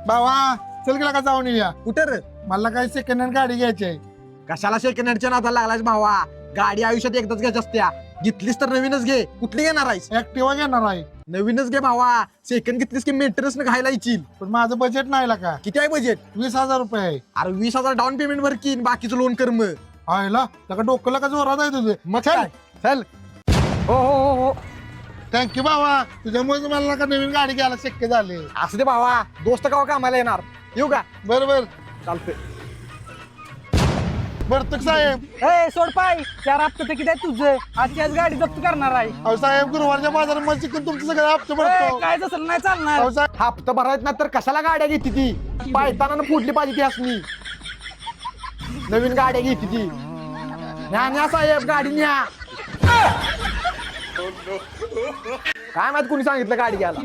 बाबा चल गेला का जाऊन येऊया. कुठं रे? मला काही सेकंड हँड गाडी घ्यायची आहे. कशाला सेकंड हँडच्या नादाला लागलायस भावा? गाडी आयुष्यात एकदाच घ्यायची असत्या. घेतलीस तर नवीनच घे. कुठली घेणार आहेस? ऍक्टिवा घेणार आहे. नवीनच घे भावा. सेकंड घेतलीस की मेंटेनन्स न घायला येईल. पण माझं बजेट नाही का. किती आहे बजेट? 20,000 रुपये आहे. अरे 20,000 डाऊन पेमेंट भर की बाकीचं लोन कर मग. आयला त्याला डोकं का जोरात आहे तुझं. मग काय? चल. हो हो हो हो. थँक्यू बाबा, तुझ्यामुळे मला का नवीन गाडी घ्यायला शक्य झाले. असू दे भावा, दोस्त का कामाला येणार. येऊ का? बरोबर चालतंय. बरतक साहेब. ए सोड पाय, 4 हप्ते किती आहे तुझं? आजची आज गाडी जप्त करणार आहे. अहो साहेब, गुरुवारच्या बाजारात मला चिकन तुमचं सगळं हप्ते ए, भरतो. काय तसं नाही चालणार. अहो साहेब, हप्ता भरायत ना तर कशाला गाड्या घेते ती? पायताना फोडली पाहिजे ती असली. नवीन गाड्या घेते ती. न्या साहेब, गाडी न्या. काय माहित कोणी सांगितलं गाडी घ्यायला.